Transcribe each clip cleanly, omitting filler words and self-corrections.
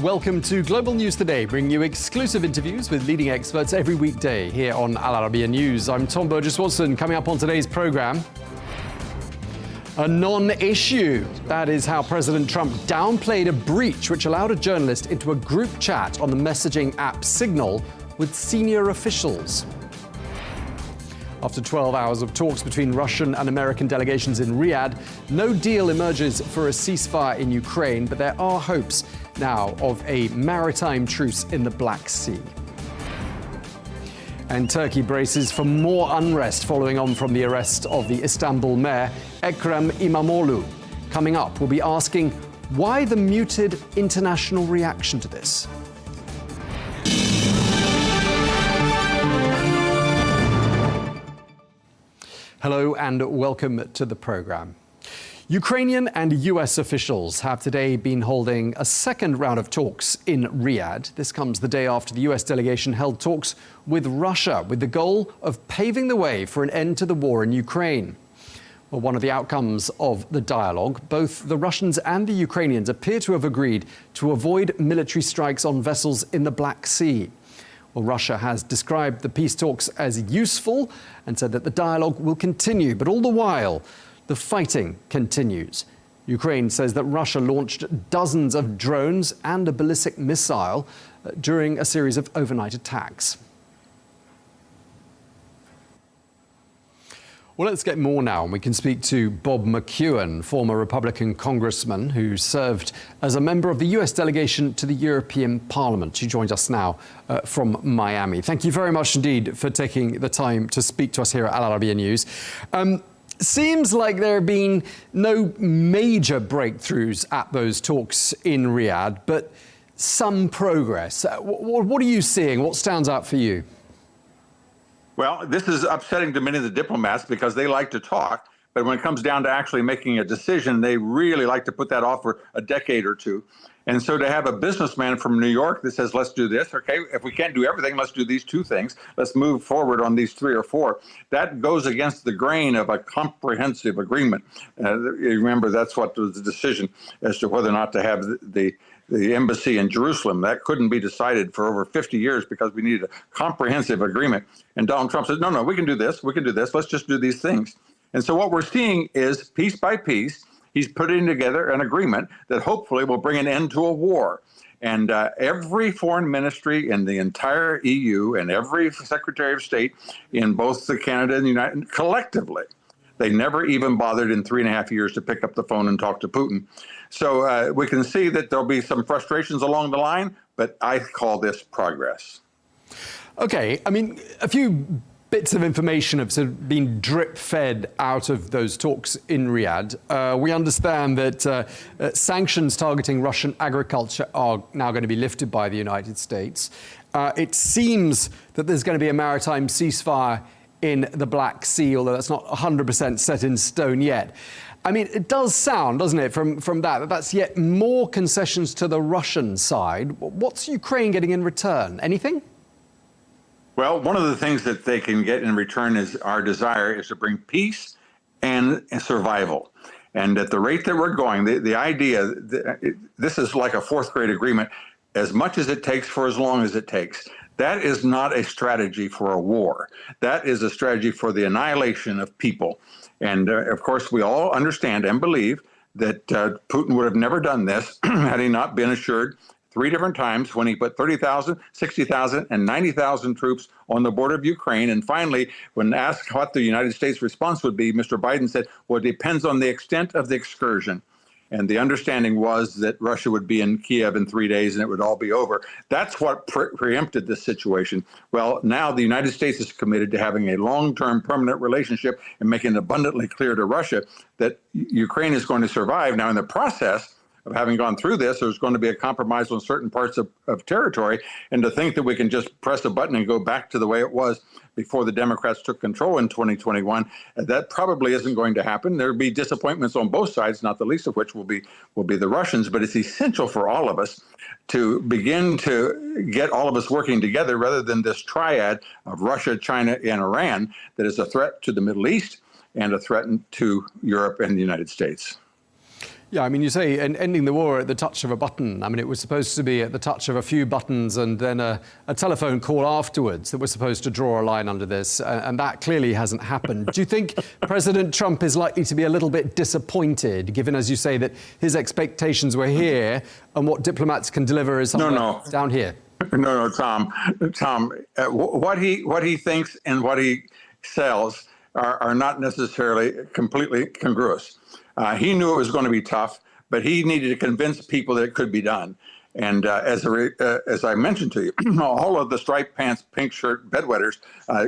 welcome to Global News Today, bringing you exclusive interviews with leading experts every weekday here on Al Arabiya News. I'm Tom Burgess-Watson. Coming up on today's program, a non-issue. That is how President Trump downplayed a breach which allowed a journalist into a group chat on the messaging app Signal with senior officials. After 12 hours of talks between Russian and American delegations in Riyadh, no deal emerges for a ceasefire in Ukraine, but there are hopes now of a maritime truce in the Black Sea. And Turkey braces for more unrest following on from the arrest of the Istanbul mayor, Ekrem İmamoğlu. Coming up, we'll be asking why the muted international reaction to this. Hello and welcome to the program. Ukrainian and US officials have today been holding a second round of talks in Riyadh. This comes the day after the US delegation held talks with Russia with the goal of paving the way for an end to the war in Ukraine. Well, one of the outcomes of the dialogue, both the Russians and the Ukrainians appear to have agreed to avoid military strikes on vessels in the Black Sea. Well, Russia has described the peace talks as useful and said that the dialogue will continue. But all the while, the fighting continues. Ukraine says that Russia launched dozens of drones and a ballistic missile during a series of overnight attacks. Well, let's get more now, and we can speak to Bob McEwen, former Republican congressman who served as a member of the US delegation to the European Parliament. He joins us now from Miami. Thank you very much indeed for taking the time to speak to us here at Al Arabiya News. Seems like there have been no major breakthroughs at those talks in Riyadh, but some progress. What are you seeing? What stands out for you? Well, this is upsetting to many of the diplomats because they like to talk, but when it comes down to actually making a decision, they really like to put that off for a decade or two. And so to have a businessman from New York that says, let's do this, okay, if we can't do everything, let's do these two things, let's move forward on these three or four, that goes against the grain of a comprehensive agreement. Remember, that's what was the decision as to whether or not to have the embassy in Jerusalem. That couldn't be decided for over 50 years because we needed a comprehensive agreement. And Donald Trump said, no, we can do this, let's just do these things. And so what we're seeing is piece by piece, he's putting together an agreement that hopefully will bring an end to a war. And every foreign ministry in the entire EU and every Secretary of State in both Canada and the United collectively, they never even bothered in 3.5 years to pick up the phone and talk to Putin. So we can see that there'll be some frustrations along the line, but I call this progress. Okay, I mean, a few bits of information have sort of been drip-fed out of those talks in Riyadh. We understand that sanctions targeting Russian agriculture are now going to be lifted by the United States. It seems that there's going to be a maritime ceasefire in the Black Sea, although that's not 100% set in stone yet. I mean, it does sound, doesn't it, from that's yet more concessions to the Russian side. What's Ukraine getting in return? Anything? Well, one of the things that they can get in return is our desire is to bring peace and survival. And at the rate that we're going, the idea, this is like a fourth grade agreement, as much as it takes for as long as it takes. That is not a strategy for a war. That is a strategy for the annihilation of people. And of course, we all understand and believe that Putin would have never done this had he not been assured 3 different times when he put 30,000, 60,000, and 90,000 troops on the border of Ukraine. And finally, when asked what the United States response would be, Mr. Biden said, well, it depends on the extent of the excursion. And the understanding was that Russia would be in Kiev in 3 days and it would all be over. That's what preempted this situation. Well, now the United States is committed to having a long-term permanent relationship and making it abundantly clear to Russia that Ukraine is going to survive. Now, in the process of having gone through this, there's going to be a compromise on certain parts of territory. And to think that we can just press a button and go back to the way it was before the Democrats took control in 2021, that probably isn't going to happen. There'll be disappointments on both sides, not the least of which will be the Russians. But it's essential for all of us to begin to get all of us working together rather than this triad of Russia, China, and Iran that is a threat to the Middle East and a threat to Europe and the United States. Yeah, I mean, you say ending the war at the touch of a button. I mean, it was supposed to be at the touch of a few buttons and then a telephone call afterwards that was supposed to draw a line under this, and that clearly hasn't happened. Do you think President Trump is likely to be a little bit disappointed, given, as you say, that his expectations were here and what diplomats can deliver is down here? No, Tom, what he thinks and what he sells are not necessarily completely congruous. He knew it was going to be tough, but he needed to convince people that it could be done. And as I mentioned to you, all of the striped pants, pink shirt bedwetters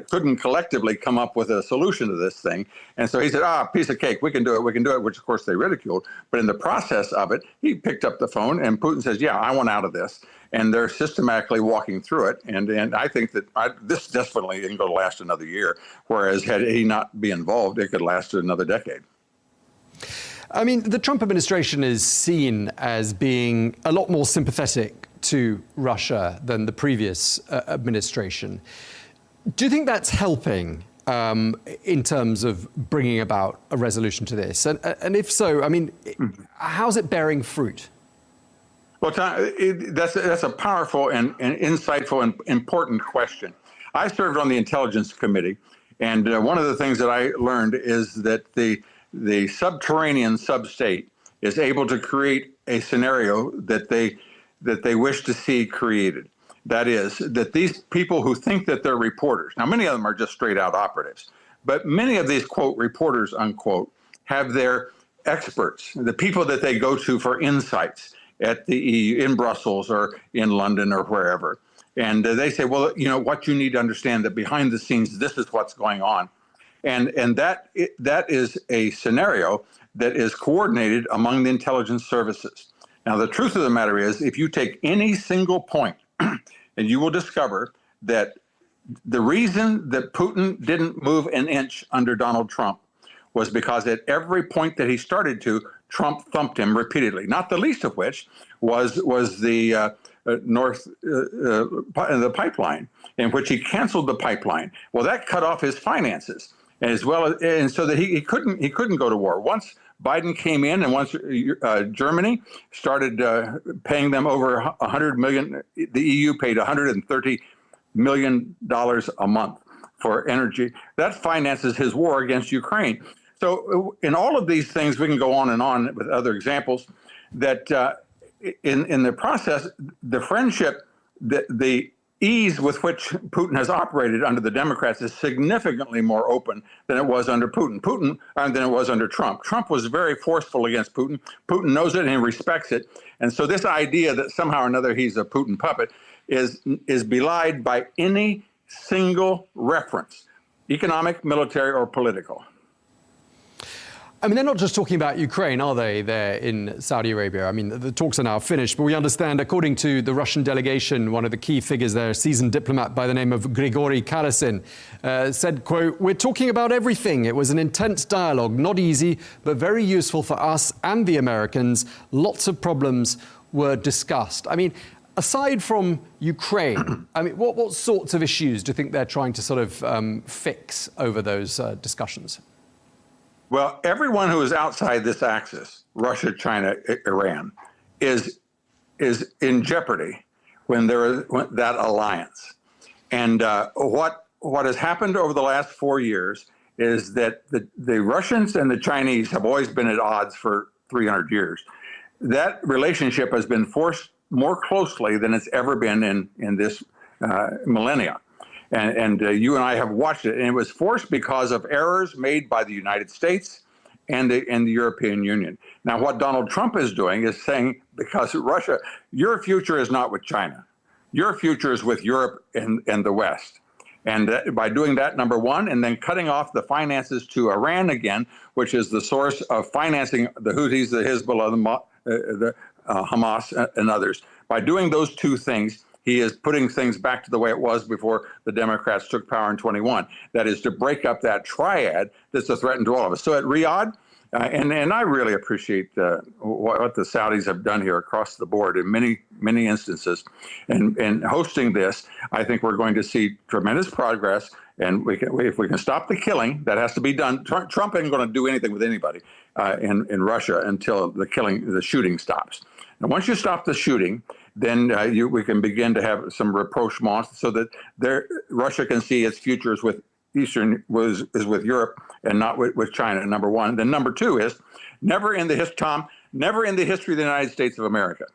couldn't collectively come up with a solution to this thing. And so he said, piece of cake, we can do it, which of course they ridiculed. But in the process of it, he picked up the phone and Putin says, yeah, I want out of this. And they're systematically walking through it. And I think that this definitely isn't going to last another year, whereas had he not been involved, it could last another decade. I mean, the Trump administration is seen as being a lot more sympathetic to Russia than the previous administration. Do you think that's helping in terms of bringing about a resolution to this? And if so, I mean, how's it bearing fruit? Well, that's a powerful and insightful and important question. I served on the Intelligence Committee, and one of the things that I learned is that the subterranean sub-state is able to create a scenario that they wish to see created. That is, that these people who think that they're reporters, now many of them are just straight out operatives, but many of these, quote, reporters, unquote, have their experts, the people that they go to for insights at the EU, in Brussels or in London or wherever. And they say, well, you know, what you need to understand that behind the scenes, this is what's going on. And that is a scenario that is coordinated among the intelligence services. Now, the truth of the matter is, if you take any single point, and you will discover that the reason that Putin didn't move an inch under Donald Trump was because at every point that he started to, Trump thumped him repeatedly, not the least of which was the the pipeline, in which he canceled the pipeline. Well, that cut off his finances, as well as, and so that he couldn't go to war. Once Biden came in, and once Germany started paying them over 100 million, the EU paid 130 million dollars a month for energy. That finances his war against Ukraine. So in all of these things, we can go on with other examples, that in the process, the friendship, the ease with which Putin has operated under the Democrats is significantly more open than it was under than it was under Trump. Trump was very forceful against Putin. Putin knows it and he respects it. And so this idea that somehow or another he's a Putin puppet is belied by any single reference, economic, military, or political. I mean, they're not just talking about Ukraine, are they, there in Saudi Arabia? I mean, the talks are now finished, but we understand, according to the Russian delegation, one of the key figures there, a seasoned diplomat by the name of Grigory Karasin, said, quote, "We're talking about everything. It was an intense dialogue, not easy, but very useful for us and the Americans. Lots of problems were discussed." I mean, aside from Ukraine, I mean, what sorts of issues do you think they're trying to sort of fix over those discussions? Well, everyone who is outside this axis, Russia, China, Iran, is in jeopardy when that alliance. And what has happened over the last 4 years is that the Russians and the Chinese have always been at odds for 300 years. That relationship has been forced more closely than it's ever been in this millennia. And you and I have watched it, and it was forced because of errors made by the United States and the European Union. Now, what Donald Trump is doing is saying, because Russia, your future is not with China. Your future is with Europe and the West. And by doing that, number one, and then cutting off the finances to Iran again, which is the source of financing the Houthis, the Hezbollah, the Hamas, and others. By doing those two things, he is putting things back to the way it was before the Democrats took power in 21. That is to break up that triad that's a threat to all of us. So at Riyadh, And I really appreciate what the Saudis have done here across the board in many instances. And hosting this, I think we're going to see tremendous progress. And if we can stop the killing, that has to be done. Trump ain't going to do anything with anybody in Russia until the shooting stops. And once you stop the shooting, then we can begin to have some rapprochement so that Russia can see its future is with with Europe and not with China, number one. Then number two is never in the history of the United States of America,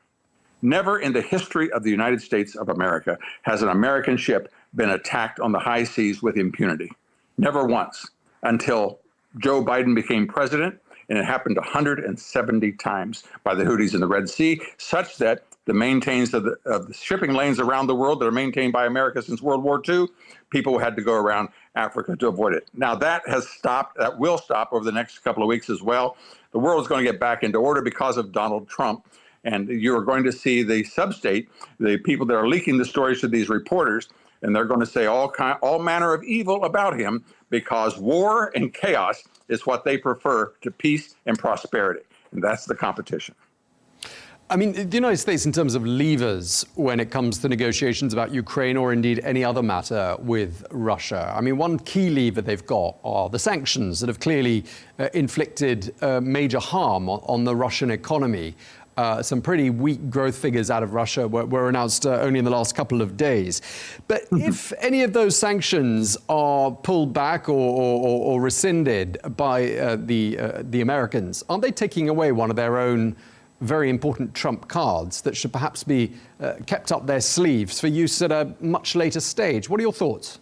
never in the history of the United States of America has an American ship been attacked on the high seas with impunity. Never once until Joe Biden became president, and it happened 170 times by the Houthis in the Red Sea, such that the maintains of the shipping lanes around the world that are maintained by America since World War II, people had to go around Africa to avoid it. Now that has stopped, that will stop over the next couple of weeks as well. The world is going to get back into order because of Donald Trump. And you're going to see the sub-state, the people that are leaking the stories to these reporters, and they're going to say all manner of evil about him because war and chaos is what they prefer to peace and prosperity. And that's the competition. I mean, the United States, in terms of levers when it comes to negotiations about Ukraine or indeed any other matter with Russia, I mean, one key lever they've got are the sanctions that have clearly inflicted major harm on the Russian economy. Some pretty weak growth figures out of Russia were announced only in the last couple of days. But if any of those sanctions are pulled back or rescinded by the Americans, aren't they taking away one of their own very important trump cards that should perhaps be kept up their sleeves for use at a much later stage? What are your thoughts?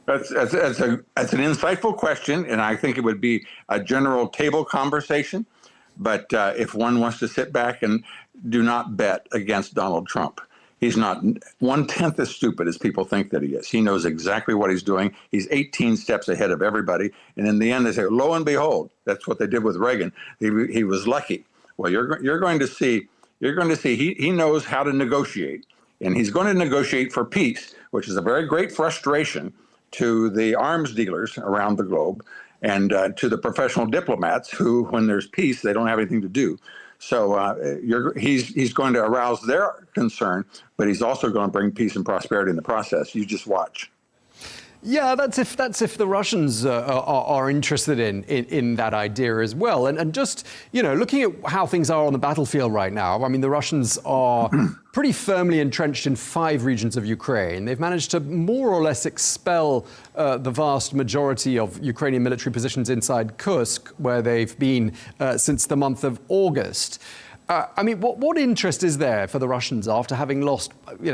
That's an insightful question, and I think it would be a general table conversation. But if one wants to sit back and do not bet against Donald Trump, he's not 1/10 as stupid as people think that he is. He knows exactly what he's doing. He's 18 steps ahead of everybody. And in the end, they say, lo and behold, that's what they did with Reagan. He was lucky. Well, you're going to see he knows how to negotiate, and he's going to negotiate for peace, which is a very great frustration to the arms dealers around the globe and to the professional diplomats who, when there's peace, they don't have anything to do. So he's going to arouse their concern, but he's also going to bring peace and prosperity in the process. You just watch. Yeah, that's if the Russians are interested in that idea as well. And just, looking at how things are on the battlefield right now, I mean, the Russians are pretty firmly entrenched in 5 regions of Ukraine. They've managed to more or less expel the vast majority of Ukrainian military positions inside Kursk, where they've been since the month of August. I mean, what interest is there for the Russians after having lost,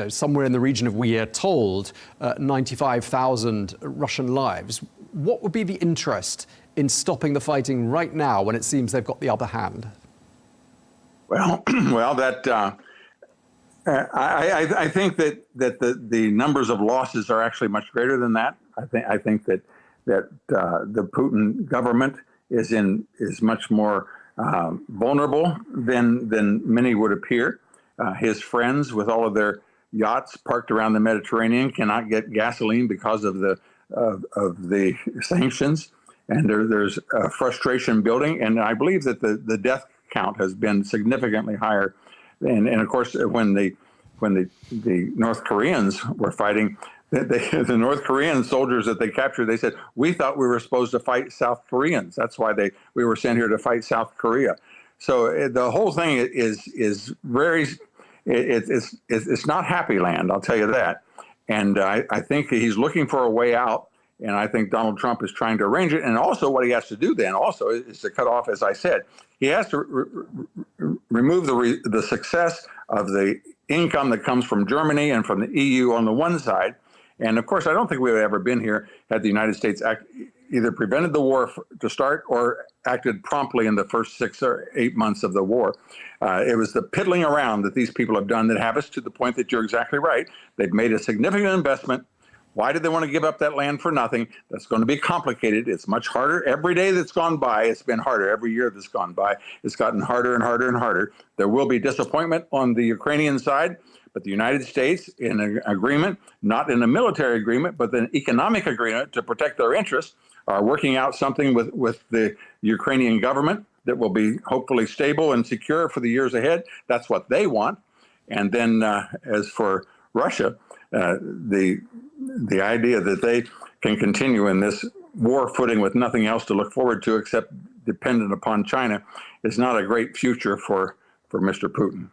somewhere in the region of, we are told, 95,000 Russian lives? What would be the interest in stopping the fighting right now when it seems they've got the upper hand? Well, I think that the numbers of losses are actually much greater than that. I think that the Putin government is much more vulnerable than many would appear. His friends, with all of their yachts parked around the Mediterranean, cannot get gasoline because of the sanctions, and there's frustration building. And I believe that the death count has been significantly higher. And of course, when the North Koreans were fighting, the North Korean soldiers that they captured, they said, we thought we were supposed to fight South Koreans. That's why we were sent here to fight South Korea. So the whole thing is very, it's not happy land, I'll tell you that. And I think he's looking for a way out. And I think Donald Trump is trying to arrange it. And also what he has to do then also is to cut off, as I said, he has to remove the success of the income that comes from Germany and from the EU on the one side. And of course, I don't think we would have ever been here had the United States either prevented the war to start or acted promptly in the first 6 or 8 months of the war. It was the piddling around that these people have done that have us to the point that you're exactly right. They've made a significant investment. Why did they want to give up that land for nothing? That's going to be complicated. It's much harder. Every day that's gone by, it's been harder. Every year that's gone by, it's gotten harder and harder and harder. There will be disappointment on the Ukrainian side, but the United States, in an agreement, not in a military agreement, but an economic agreement to protect their interests, are working out something with the Ukrainian government that will be hopefully stable and secure for the years ahead. That's what they want. And then as for Russia, the idea that they can continue in this war footing with nothing else to look forward to except dependent upon China is not a great future for Mr. Putin.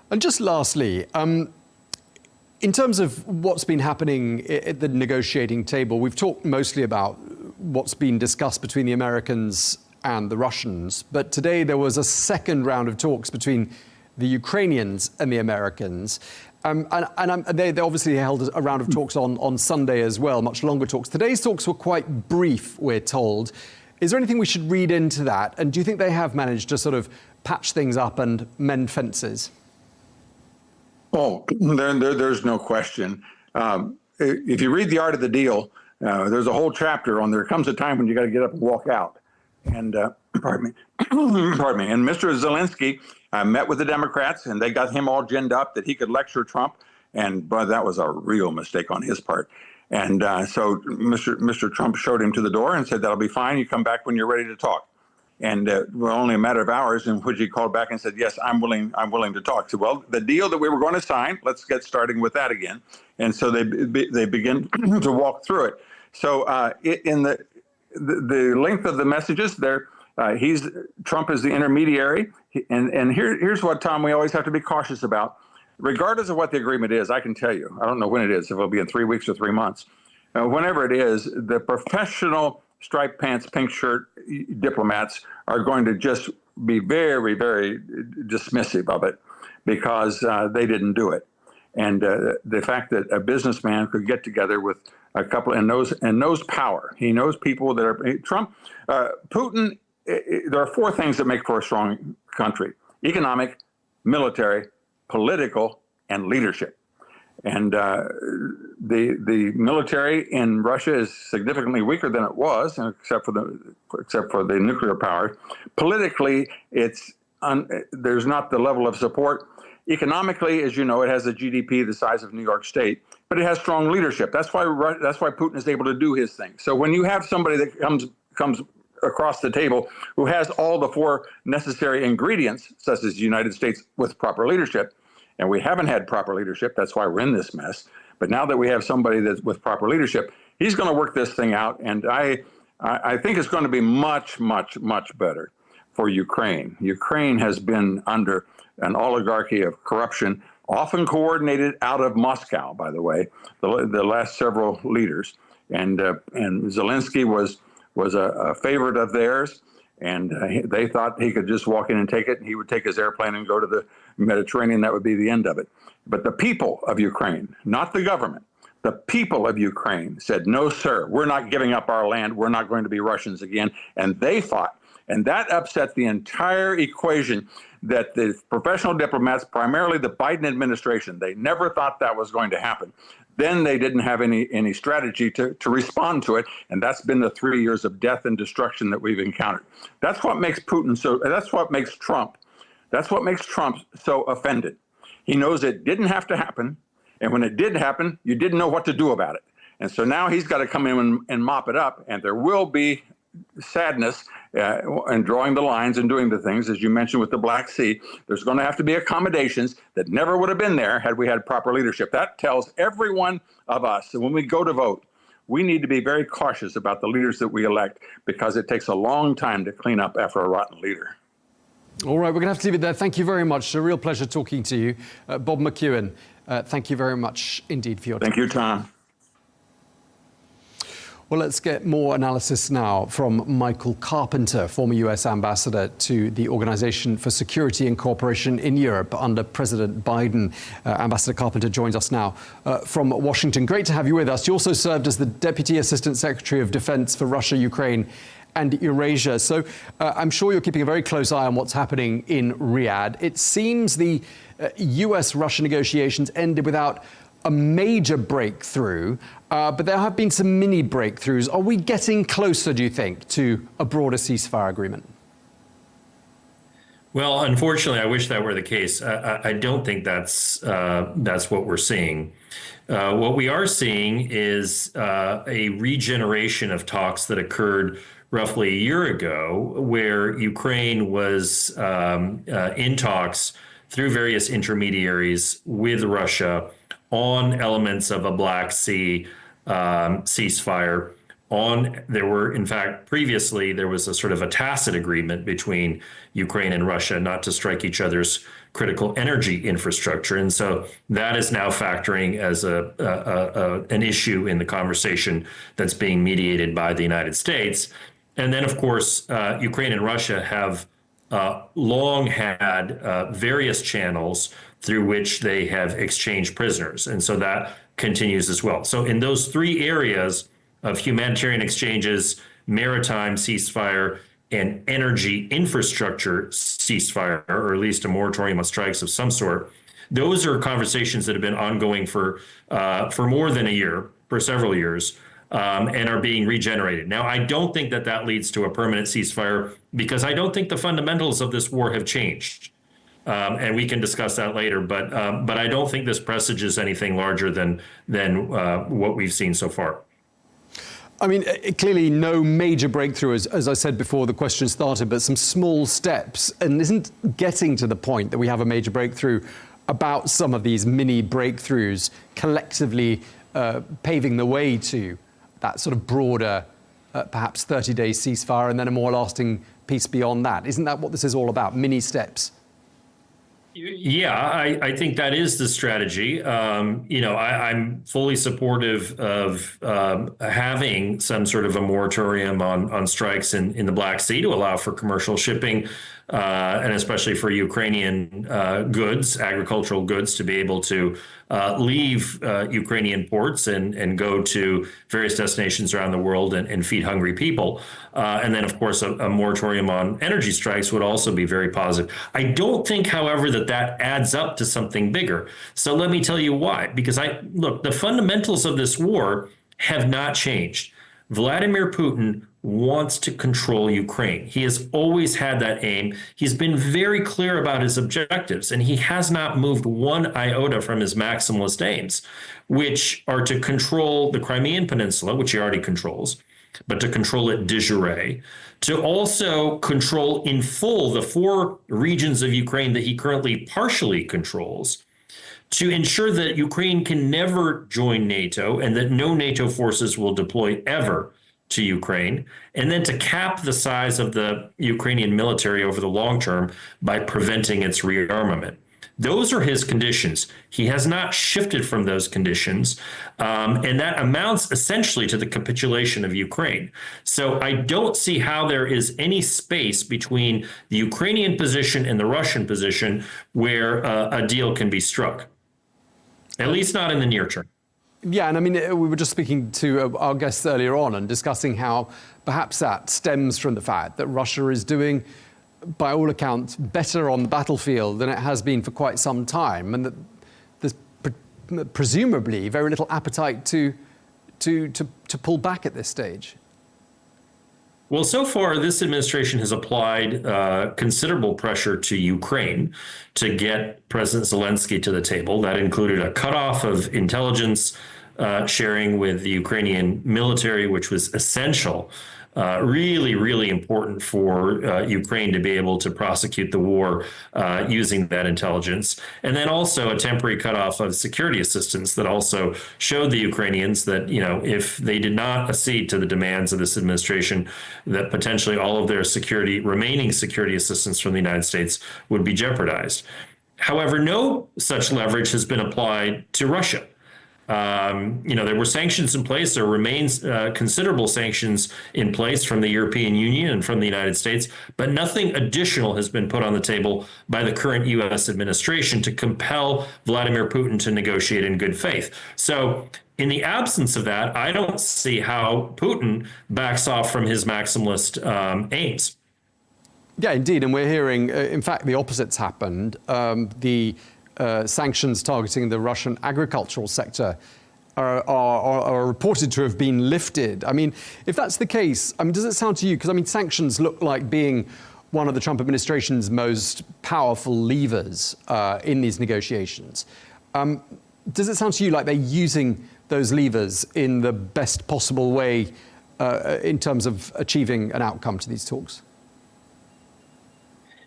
And just lastly, in terms of what's been happening at the negotiating table, we've talked mostly about what's been discussed between the Americans and the Russians. But today there was a second round of talks between the Ukrainians and the Americans. They obviously held a round of talks on Sunday as well, much longer talks. Today's talks were quite brief, we're told. Is there anything we should read into that? And do you think they have managed to sort of patch things up and mend fences? Oh, there's no question. If you read The Art of the Deal, there's a whole chapter on there comes a time when you got to get up and walk out. And pardon me. And Mr. Zelensky met with the Democrats, and they got him all ginned up that he could lecture Trump. And boy, that was a real mistake on his part. And so Mr. Trump showed him to the door and said, "That'll be fine. You come back when you're ready to talk." And only a matter of hours in which he called back and said, "Yes, I'm willing to talk." So, well, the deal that we were going to sign, let's get starting with that again. And so they begin to walk through it. So in the length of the messages there, Trump is the intermediary. And here's what, Tom, we always have to be cautious about. Regardless of what the agreement is, I can tell you, I don't know when it is, if it'll be in 3 weeks or 3 months, whenever it is, the professional striped pants, pink shirt diplomats are going to just be very, very dismissive of it because they didn't do it. And the fact that a businessman could get together with a couple and knows power. He knows people that are Putin. There are four things that make for a strong country: economic, military, political, and leadership. And the military in Russia is significantly weaker than it was, except for the nuclear power. Politically, there's not the level of support. Economically, as you know, it has a GDP the size of New York State, but it has strong leadership. That's why Putin is able to do his thing. So when you have somebody that comes across the table who has all the four necessary ingredients, such as the United States with proper leadership, and we haven't had proper leadership, that's why we're in this mess. But now that we have somebody that's with proper leadership, he's going to work this thing out, and I think it's going to be much, much, much better for Ukraine. Ukraine has been under an oligarchy of corruption, often coordinated out of Moscow, by the way, the last several leaders. And Zelensky was a favorite of theirs, and they thought he could just walk in and take it, and he would take his airplane and go to the Mediterranean. That would be the end of it. But the people of Ukraine, not the government, the people of Ukraine said, "No, sir, we're not giving up our land. We're not going to be Russians again." And they fought. And that upset the entire equation that the professional diplomats, primarily the Biden administration, they never thought that was going to happen. Then they didn't have any strategy to respond to it. And that's been the 3 years of death and destruction that we've encountered. That's what makes Putin that's what makes Trump so offended. He knows it didn't have to happen. And when it did happen, you didn't know what to do about it. And so now he's got to come in and mop it up. And there will be sadness and drawing the lines and doing the things, as you mentioned with the Black Sea. There's going to have to be accommodations that never would have been there had we had proper leadership. That tells every one of us that when we go to vote, we need to be very cautious about the leaders that we elect, because it takes a long time to clean up after a rotten leader. All right, we're going to have to leave it there. Thank you very much. A real pleasure talking to you. Bob McEwen, thank you very much indeed for your time. Thank you, Tom. Well, let's get more analysis now from Michael Carpenter, former US ambassador to the Organization for Security and Cooperation in Europe under President Biden. Ambassador Carpenter joins us now from Washington. Great to have you with us. You also served as the Deputy Assistant Secretary of Defense for Russia, Ukraine and Eurasia. So I'm sure you're keeping a very close eye on what's happening in Riyadh. It seems the US-Russia negotiations ended without a major breakthrough, but there have been some mini breakthroughs. Are we getting closer, do you think, to a broader ceasefire agreement? Well, unfortunately, I wish that were the case. I don't think that's what we're seeing. What we are seeing is a regeneration of talks that occurred roughly a year ago, where Ukraine was in talks through various intermediaries with Russia on elements of a Black Sea ceasefire. There were, in fact, previously there was a sort of a tacit agreement between Ukraine and Russia not to strike each other's critical energy infrastructure, and so that is now factoring as an issue in the conversation that's being mediated by the United States. And then, of course, Ukraine and Russia have long had various channels through which they have exchanged prisoners, and so that continues as well. So in those three areas of humanitarian exchanges, maritime ceasefire, and energy infrastructure ceasefire, or at least a moratorium on strikes of some sort, those are conversations that have been ongoing for more than a year, for several years, and are being regenerated. Now, I don't think that leads to a permanent ceasefire, because I don't think the fundamentals of this war have changed. And we can discuss that later, but I don't think this presages anything larger than what we've seen so far. I mean, clearly no major breakthrough, as I said before the question started, but some small steps. And isn't getting to the point that we have a major breakthrough about some of these mini breakthroughs collectively paving the way to that sort of broader, perhaps 30-day ceasefire and then a more lasting peace beyond that? Isn't that what this is all about, mini steps? Yeah, I think that is the strategy. I'm fully supportive of having some sort of a moratorium on strikes in the Black Sea to allow for commercial shipping, and especially for Ukrainian goods, agricultural goods, to be able to leave Ukrainian ports and go to various destinations around the world and feed hungry people. And then, of course, a moratorium on energy strikes would also be very positive. I don't think, however, that adds up to something bigger. So let me tell you why. Because look, the fundamentals of this war have not changed. Vladimir Putin wants to control Ukraine. He has always had that aim. He's been very clear about his objectives, and he has not moved one iota from his maximalist aims, which are to control the Crimean Peninsula, which he already controls, but to control it de jure, to also control in full the 4 regions of Ukraine that he currently partially controls, to ensure that Ukraine can never join NATO and that no NATO forces will deploy ever to Ukraine, and then to cap the size of the Ukrainian military over the long term by preventing its rearmament. Those are his conditions. He has not shifted from those conditions, and that amounts essentially to the capitulation of Ukraine. So I don't see how there is any space between the Ukrainian position and the Russian position where a deal can be struck, at least not in the near term. Yeah, and I mean, we were just speaking to our guests earlier on and discussing how perhaps that stems from the fact that Russia is doing, by all accounts, better on the battlefield than it has been for quite some time, and that there's presumably very little appetite to pull back at this stage. Well, so far, this administration has applied considerable pressure to Ukraine to get President Zelensky to the table. That included a cutoff of intelligence sharing with the Ukrainian military, which was essential, really, really important for Ukraine to be able to prosecute the war using that intelligence. And then also a temporary cutoff of security assistance that also showed the Ukrainians that, if they did not accede to the demands of this administration, that potentially all of their remaining security assistance from the United States would be jeopardized. However, no such leverage has been applied to Russia. There were sanctions in place. There remains considerable sanctions in place from the European Union and from the United States, but nothing additional has been put on the table by the current U.S. administration to compel Vladimir Putin to negotiate in good faith. So in the absence of that, I don't see how Putin backs off from his maximalist aims. Yeah, indeed. And we're hearing, in fact, the opposite's happened. The sanctions targeting the Russian agricultural sector are reported to have been lifted. I mean, if that's the case, does it sound to you, because sanctions look like being one of the Trump administration's most powerful levers in these negotiations. Does it sound to you like they're using those levers in the best possible way in terms of achieving an outcome to these talks?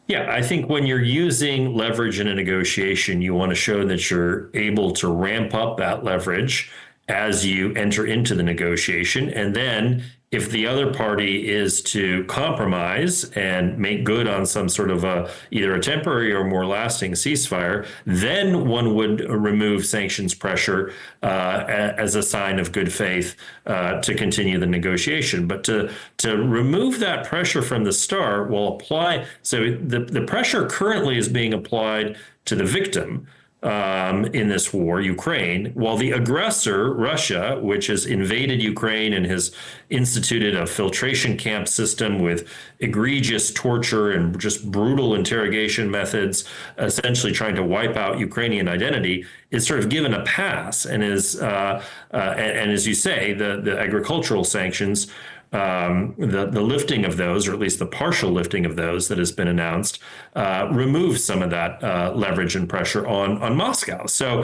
Yeah, I think when you're using leverage in a negotiation, you want to show that you're able to ramp up that leverage as you enter into the negotiation. And then if the other party is to compromise and make good on some sort of either a temporary or more lasting ceasefire, then one would remove sanctions pressure as a sign of good faith to continue the negotiation. But to remove that pressure from the start will apply. So the pressure currently is being applied to the victim in this war, Ukraine, while the aggressor, Russia, which has invaded Ukraine and has instituted a filtration camp system with egregious torture and just brutal interrogation methods, essentially trying to wipe out Ukrainian identity, is sort of given a pass and is, and as you say, the agricultural sanctions, the lifting of those, or at least the partial lifting of those that has been announced, removes some of that leverage and pressure on Moscow. So,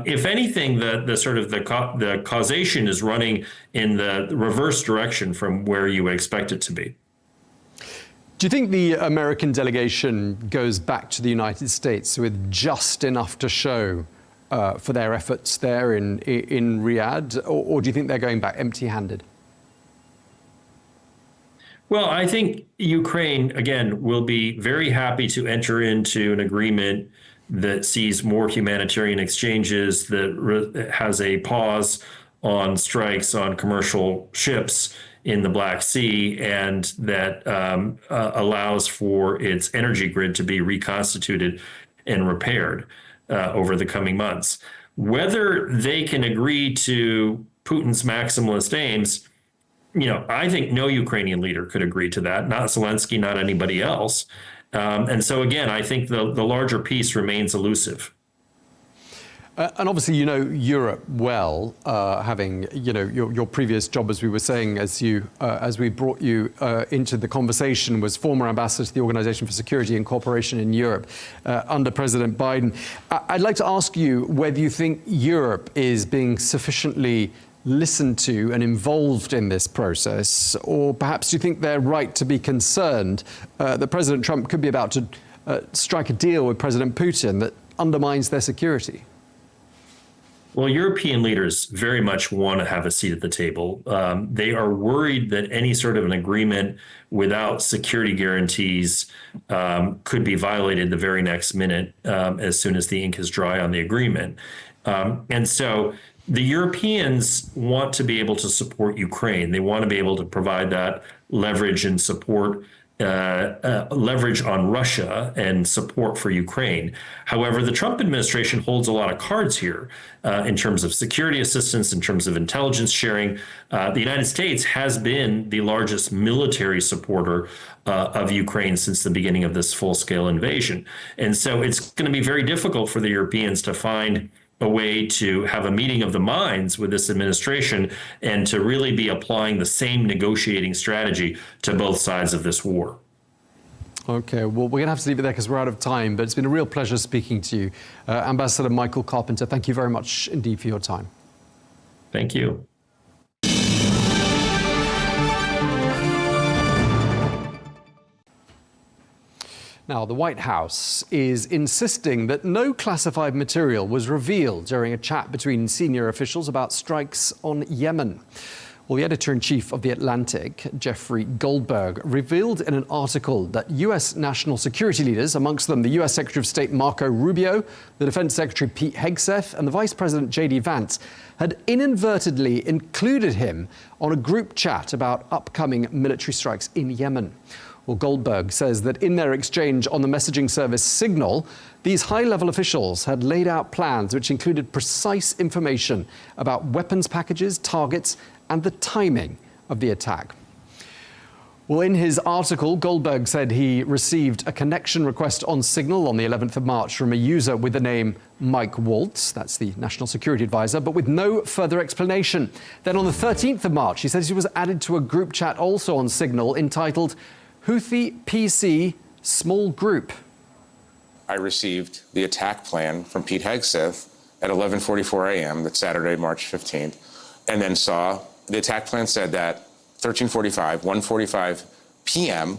if anything, the causation is running in the reverse direction from where you would expect it to be. Do you think the American delegation goes back to the United States with just enough to show for their efforts there in Riyadh, or do you think they're going back empty-handed? Well, I think Ukraine, again, will be very happy to enter into an agreement that sees more humanitarian exchanges, that has a pause on strikes on commercial ships in the Black Sea, and that allows for its energy grid to be reconstituted and repaired over the coming months. Whether they can agree to Putin's maximalist aims, I think no Ukrainian leader could agree to that, not Zelensky, not anybody else. And so, again, I think the larger piece remains elusive. And obviously, you know Europe well, having your previous job, as we were saying, as we brought you into the conversation, was former ambassador to the Organization for Security and Cooperation in Europe under President Biden. I'd like to ask you whether you think Europe is being sufficiently listened to and involved in this process, or perhaps do you think they're right to be concerned that President Trump could be about to strike a deal with President Putin that undermines their security? Well, European leaders very much want to have a seat at the table. They are worried that any sort of an agreement without security guarantees could be violated the very next minute as soon as the ink is dry on the agreement. And so the Europeans want to be able to support Ukraine. They want to be able to provide that leverage and support, leverage on Russia and support for Ukraine. However, the Trump administration holds a lot of cards here in terms of security assistance, in terms of intelligence sharing. The United States has been the largest military supporter of Ukraine since the beginning of this full-scale invasion. And so it's going to be very difficult for the Europeans to find a way to have a meeting of the minds with this administration and to really be applying the same negotiating strategy to both sides of this war. Okay, well, we're going to have to leave it there because we're out of time, but it's been a real pleasure speaking to you. Ambassador Michael Carpenter, thank you very much indeed for your time. Thank you. Now, the White House is insisting that no classified material was revealed during a chat between senior officials about strikes on Yemen. Well, the editor-in-chief of The Atlantic, Jeffrey Goldberg, revealed in an article that U.S. national security leaders, amongst them the U.S. Secretary of State Marco Rubio, the Defense Secretary Pete Hegseth, and the Vice President J.D. Vance, had inadvertently included him on a group chat about upcoming military strikes in Yemen. Well, Goldberg says that in their exchange on the messaging service Signal, these high-level officials had laid out plans which included precise information about weapons packages, targets, and the timing of the attack. Well, in his article, Goldberg said he received a connection request on Signal on the 11th of March from a user with the name Mike Waltz, that's the National Security Advisor, but with no further explanation. Then on the 13th of March, he says he was added to a group chat also on Signal entitled Houthi PC small group. I received the attack plan from Pete Hegseth at 11:44 a.m. that Saturday, March 15th, and then saw the attack plan said that 1:45 p.m.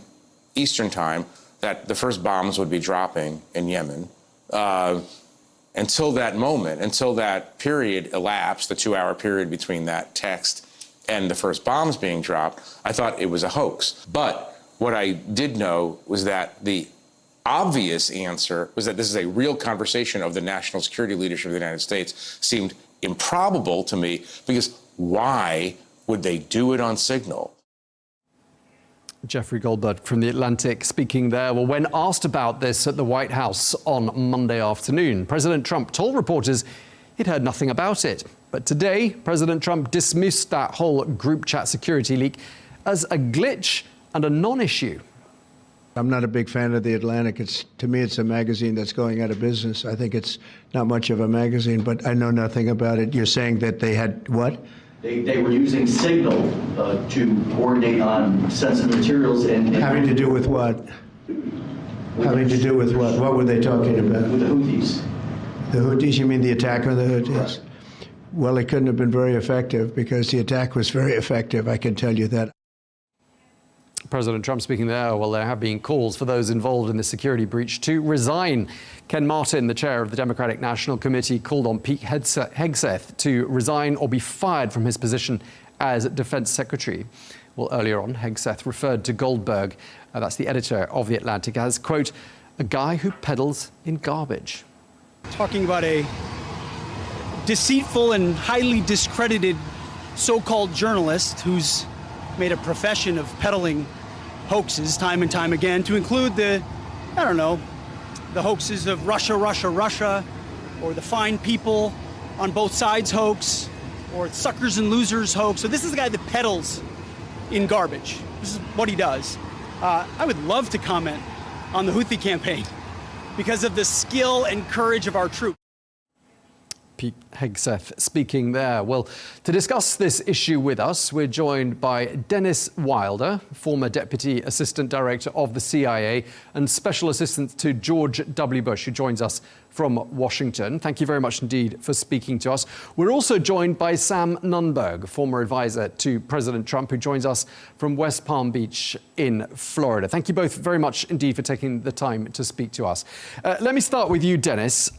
Eastern time, that the first bombs would be dropping in Yemen. Until that moment, until that period elapsed, the 2-hour period between that text and the first bombs being dropped, I thought it was a hoax. But what I did know was that the obvious answer was that this is a real conversation of the national security leadership of the United States. Seemed improbable to me, because why would they do it on Signal? Jeffrey Goldberg from The Atlantic speaking there. Well, when asked about this at the White House on Monday afternoon, President Trump told reporters he'd heard nothing about it. But today, President Trump dismissed that whole group chat security leak as a glitch and a non-issue. I'm not a big fan of The Atlantic. To me, it's a magazine that's going out of business. I think it's not much of a magazine, but I know nothing about it. You're saying that they had what? They were using Signal to coordinate on sensitive materials and Having to do with what? Having to do with what? What were they talking about? with the Houthis. The Houthis? You mean the attack on the Houthis? Right. Well, it couldn't have been very effective, because the attack was very effective, I can tell you that. President Trump speaking there. Well, there have been calls for those involved in the security breach to resign. Ken Martin, the chair of the Democratic National Committee, called on Pete Hegseth to resign or be fired from his position as Defense Secretary. Well, earlier on, Hegseth referred to Goldberg, that's the editor of The Atlantic, as, quote, a guy who peddles in garbage. Talking about a deceitful and highly discredited so-called journalist who's made a profession of peddling hoaxes time and time again, to include the hoaxes of Russia, Russia, Russia, or the fine people on both sides hoax, or suckers and losers hoax. So this is the guy that peddles in garbage. This is what he does. I would love to comment on the Houthi campaign because of the skill and courage of our troops. Pete Hegseth speaking there. Well, to discuss this issue with us, we're joined by Dennis Wilder, former Deputy Assistant Director of the CIA and Special Assistant to George W. Bush, who joins us from Washington. Thank you very much indeed for speaking to us. We're also joined by Sam Nunberg, former advisor to President Trump, who joins us from West Palm Beach in Florida. Thank you both very much indeed for taking the time to speak to us. Let me start with you, Dennis.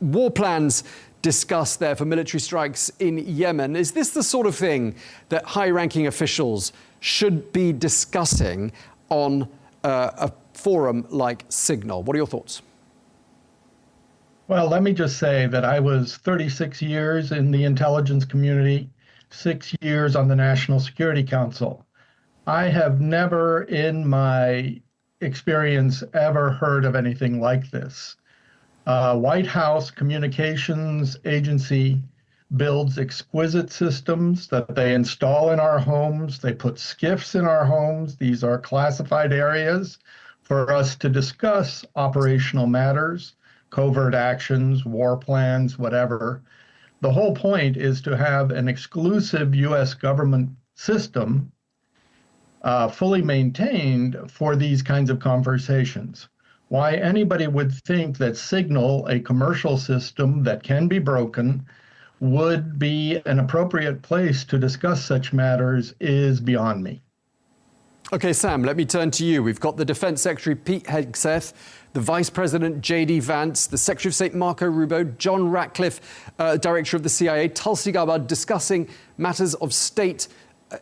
War plans discussed there for military strikes in Yemen. Is this the sort of thing that high-ranking officials should be discussing on a forum like Signal? What are your thoughts? Well, let me just say that I was 36 years in the intelligence community, 6 years on the National Security Council. I have never in my experience ever heard of anything like this. White House Communications Agency builds exquisite systems that they install in our homes. They put SCIFs in our homes. These are classified areas for us to discuss operational matters, covert actions, war plans, whatever. The whole point is to have an exclusive U.S. government system fully maintained for these kinds of conversations. Why anybody would think that Signal, a commercial system that can be broken, would be an appropriate place to discuss such matters is beyond me. Okay, Sam, let me turn to you. We've got the Defense Secretary Pete Hegseth, the Vice President J.D. Vance, the Secretary of State Marco Rubio, John Ratcliffe, Director of the CIA, Tulsi Gabbard, discussing matters of state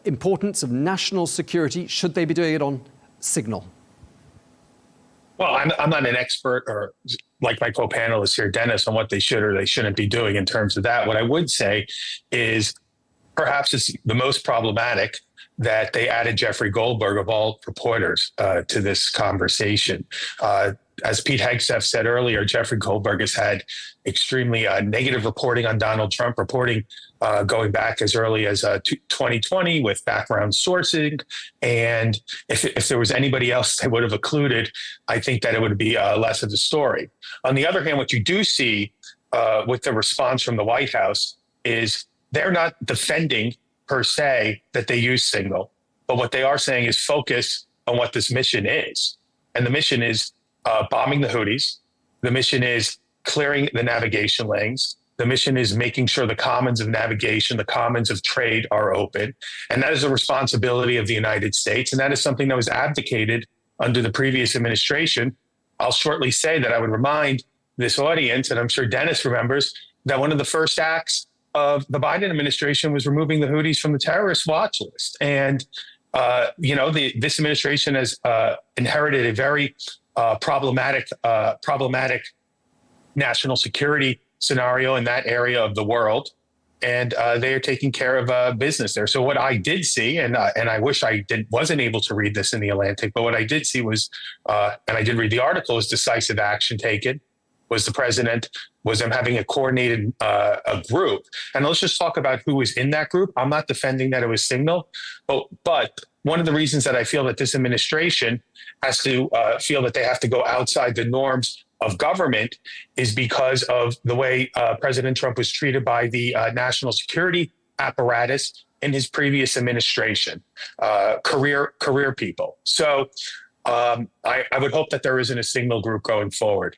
importance, of national security. Should they be doing it on Signal? Well, I'm not an expert, or like my co-panelist here, Dennis, on what they should or they shouldn't be doing in terms of that. What I would say is perhaps it's the most problematic that they added Jeffrey Goldberg, of all reporters, to this conversation. As Pete Hegseth said earlier, Jeffrey Goldberg has had extremely negative reporting on Donald Trump, reporting going back as early as 2020 with background sourcing. And if there was anybody else they would have included, I think that it would be less of the story. On the other hand, what you do see with the response from the White House is they're not defending per se that they use Signal, but what they are saying is focus on what this mission is. And the mission is bombing the Houthis. The mission is clearing the navigation lanes. The mission is making sure the commons of navigation, the commons of trade are open. And that is a responsibility of the United States. And that is something that was abdicated under the previous administration. I'll shortly say that I would remind this audience, and I'm sure Dennis remembers, that one of the first acts of the Biden administration was removing the Houthis from the terrorist watch list. And, this administration has inherited a very problematic national security scenario in that area of the world. And they are taking care of business there. So what I did see, and I wish I wasn't able to read this in the Atlantic, but what I did see was, and I did read the article, was decisive action taken. Was the president, was him having a coordinated a group. And let's just talk about who was in that group. I'm not defending that it was Signal, but one of the reasons that I feel that this administration has to feel that they have to go outside the norms of government is because of the way President Trump was treated by the national security apparatus in his previous administration, career people. So I would hope that there isn't a Signal group going forward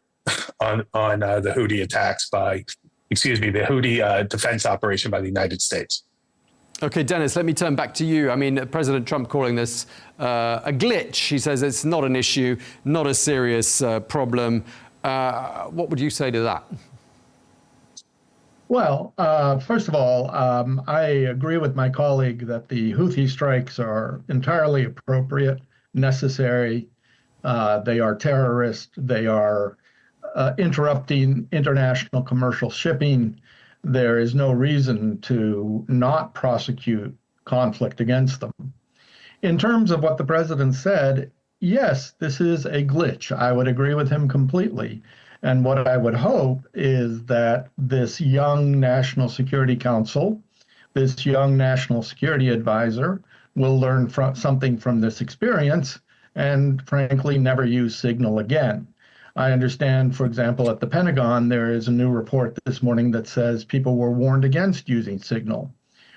on the Houthi attacks the Houthi defense operation by the United States. Okay, Dennis, let me turn back to you. I mean, President Trump calling this a glitch. He says it's not an issue, not a serious problem. What would you say to that? Well, first of all, I agree with my colleague that the Houthi strikes are entirely appropriate, necessary. They are terrorist. They are interrupting international commercial shipping. There is no reason to not prosecute conflict against them. In terms of what the president said, yes, this is a glitch. I would agree with him completely. And what I would hope is that this young National Security Council, this young National Security Advisor, will learn something from this experience and, frankly, never use Signal again. I understand, for example, at the Pentagon, there is a new report this morning that says people were warned against using Signal.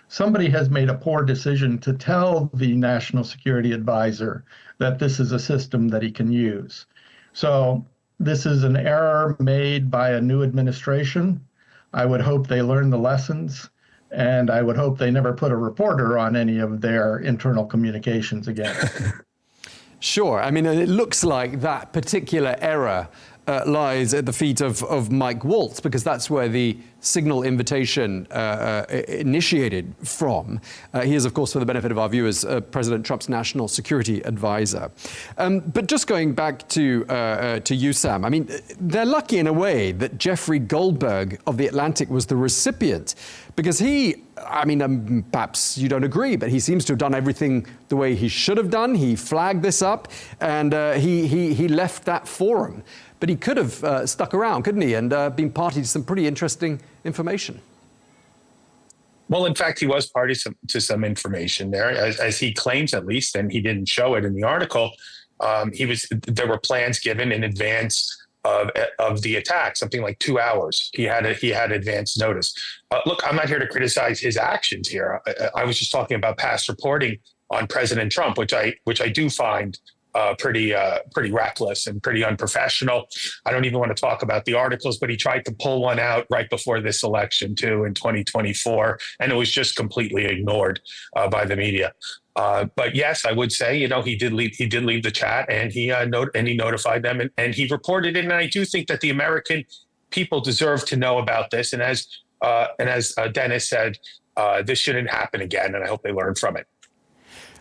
Somebody has made a poor decision to tell the National Security Advisor that this is a system that he can use. So this is an error made by a new administration. I would hope they learn the lessons, and I would hope they never put a reporter on any of their internal communications again. Sure. I mean, it looks like that particular error lies at the feet of Mike Waltz, because that's where the Signal invitation initiated from. He is, of course, for the benefit of our viewers, President Trump's national security advisor. But just going back to you, Sam, I mean, they're lucky in a way that Jeffrey Goldberg of The Atlantic was the recipient, because he, I mean, perhaps you don't agree, but he seems to have done everything the way he should have done. He flagged this up, and he left that forum. But he could have stuck around, couldn't he, and been party to some pretty interesting information. Well, in fact, he was party to some information there, as he claims at least, and he didn't show it in the article. There were plans given in advance of the attack, something like 2 hours. He had advance notice. Look, I'm not here to criticize his actions here. I was just talking about past reporting on President Trump, which I do find pretty reckless and pretty unprofessional. I don't even want to talk about the articles, but he tried to pull one out right before this election too in 2024, and it was just completely ignored by the media. But yes, I would say, he did leave the chat, and he notified them, and he reported it. And I do think that the American people deserve to know about this. And as Dennis said, this shouldn't happen again, and I hope they learn from it.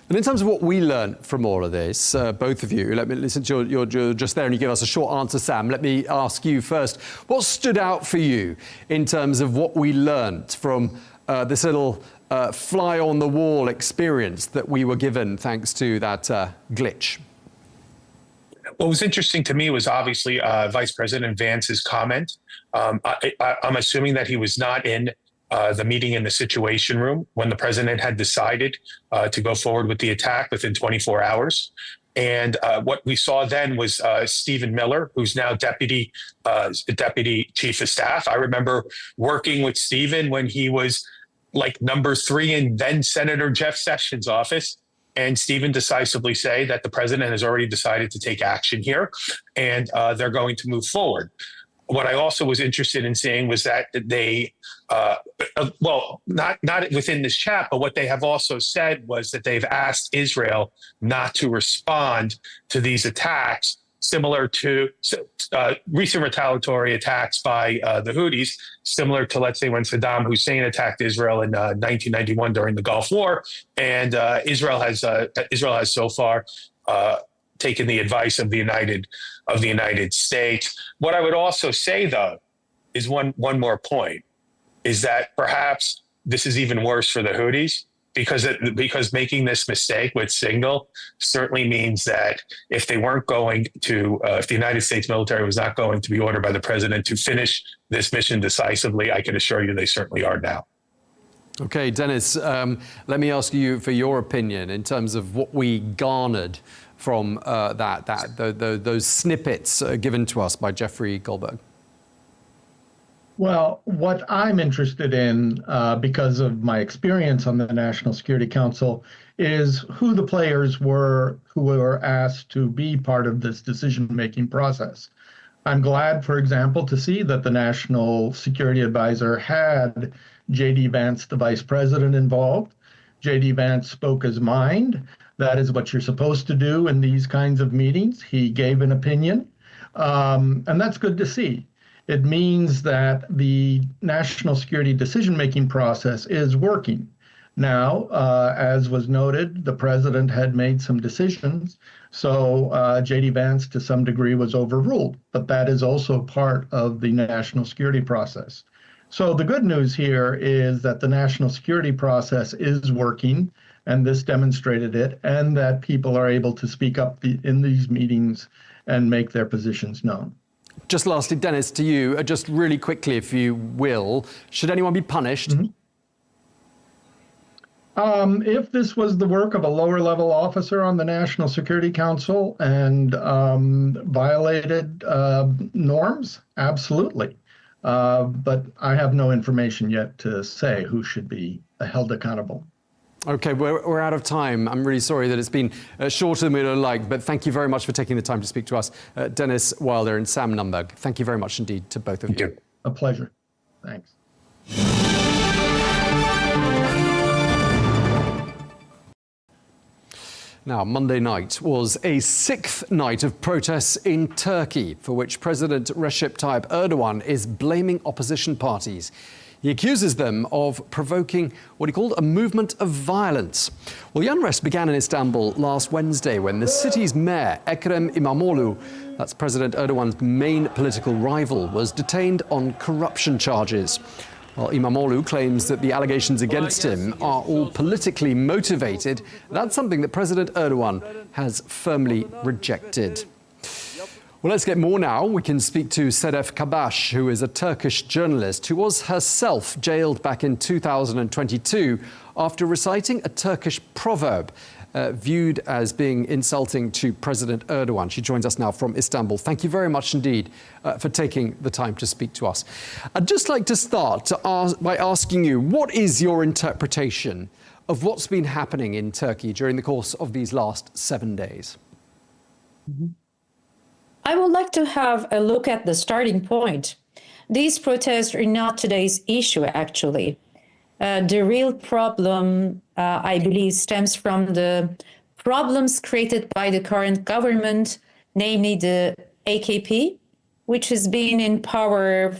And in terms of what we learned from all of this, both of you, let me listen to you're just there and you give us a short answer, Sam. Let me ask you first, what stood out for you in terms of what we learned from this little fly on the wall experience that we were given thanks to that glitch? What was interesting to me was obviously Vice President Vance's comment. I'm assuming that he was not in the meeting in the Situation Room when the president had decided to go forward with the attack within 24 hours. And what we saw then was Stephen Miller, who's now deputy chief of staff. I remember working with Stephen when he was like number 3 in then Senator Jeff Sessions' office. and Stephen decisively say that the president has already decided to take action here, and they're going to move forward. What I also was interested in seeing was that they, not within this chat, but what they have also said was that they've asked Israel not to respond to these attacks, similar to recent retaliatory attacks by the Houthis, similar to, let's say, when Saddam Hussein attacked Israel in 1991 during the Gulf War, and Israel has so far taken the advice of the United States. What I would also say, though, is one more point, is that perhaps this is even worse for the Houthis, because making this mistake with Signal certainly means that if they weren't going to, if the United States military was not going to be ordered by the president to finish this mission decisively, I can assure you they certainly are now. Okay, Dennis, let me ask you for your opinion in terms of what we garnered from those snippets given to us by Jeffrey Goldberg. Well, what I'm interested in, because of my experience on the National Security Council, is who the players were who were asked to be part of this decision-making process. I'm glad, for example, to see that the National Security Advisor had J.D. Vance, the vice president, involved. J.D. Vance spoke his mind. That is what you're supposed to do in these kinds of meetings. He gave an opinion, and that's good to see. It means that the national security decision-making process is working. Now, as was noted, the president had made some decisions, so J.D. Vance to some degree was overruled, but that is also part of the national security process. So the good news here is that the national security process is working, and this demonstrated it, and that people are able to speak up in these meetings and make their positions known. Just lastly, Dennis, to you, just really quickly, if you will, should anyone be punished? Mm-hmm. If this was the work of a lower-level officer on the National Security Council and violated norms, absolutely. But I have no information yet to say who should be held accountable. Okay, we're out of time. I'm really sorry that it's been shorter than we'd like, but thank you very much for taking the time to speak to us. Dennis Wilder and Sam Nunberg, thank you very much indeed to both of you. A pleasure. Thanks. Now, Monday night was a sixth night of protests in Turkey, for which President Recep Tayyip Erdoğan is blaming opposition parties. He accuses them of provoking what he called a movement of violence. Well, the unrest began in Istanbul last Wednesday when the city's mayor, Ekrem İmamoğlu, that's President Erdoğan's main political rival, was detained on corruption charges. Well, İmamoğlu claims that the allegations against him are all politically motivated. That's something that President Erdoğan has firmly rejected. Well, let's get more now. We can speak to Sedef Kabas, who is a Turkish journalist who was herself jailed back in 2022 after reciting a Turkish proverb viewed as being insulting to President Erdoğan. She joins us now from Istanbul. Thank you very much indeed for taking the time to speak to us. I'd just like to start by asking you, what is your interpretation of what's been happening in Turkey during the course of these last 7 days? I would like to have a look at the starting point. These protests are not today's issue, actually. The real problem, I believe, stems from the problems created by the current government, namely the AKP, which has been in power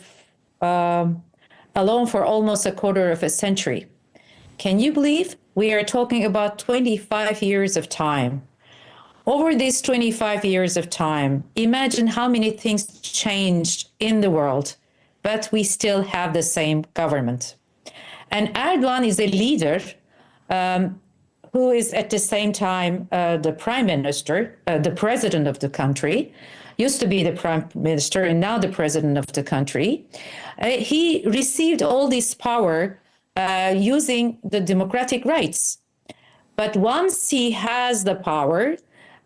alone for almost a quarter of a century. Can you believe we are talking about 25 years of time? Over these 25 years of time, imagine how many things changed in the world, but we still have the same government. And Erdoğan is a leader who is at the same time the prime minister, the president of the country, used to be the prime minister and now the president of the country. He received all this power using the democratic rights. But once he has the power,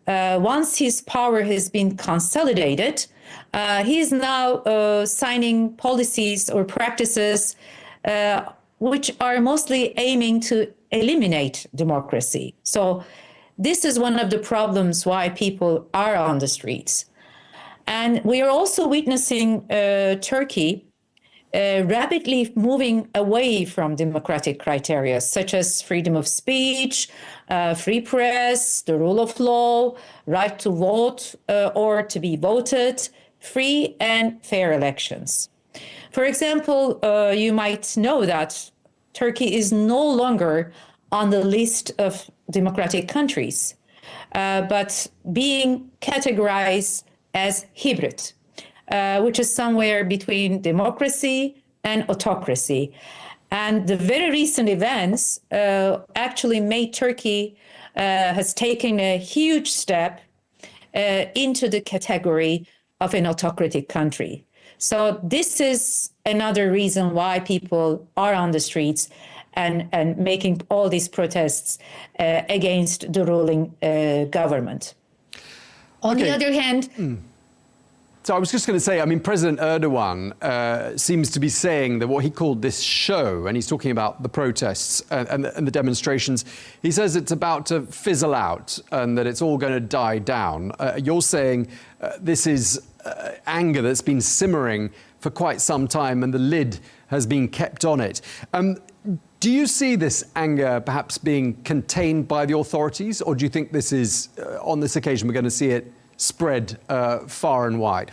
once his power has been consolidated, he is now signing policies or practices which are mostly aiming to eliminate democracy. So this is one of the problems why people are on the streets. And we are also witnessing Turkey rapidly moving away from democratic criteria, such as freedom of speech, free press, the rule of law, right to vote or to be voted, free and fair elections. For example, you might know that Turkey is no longer on the list of democratic countries, but being categorized as hybrid, which is somewhere between democracy and autocracy. And the very recent events actually made Turkey has taken a huge step into the category of an autocratic country. So this is another reason why people are on the streets and making all these protests against the ruling government. On the other hand, So I was just going to say, I mean, President Erdoğan seems to be saying that what he called this show, and he's talking about the protests and the demonstrations, he says it's about to fizzle out and that it's all going to die down. You're saying this is anger that's been simmering for quite some time and the lid has been kept on it. Do you see this anger perhaps being contained by the authorities, or do you think this is, on this occasion, we're going to see it spread far and wide?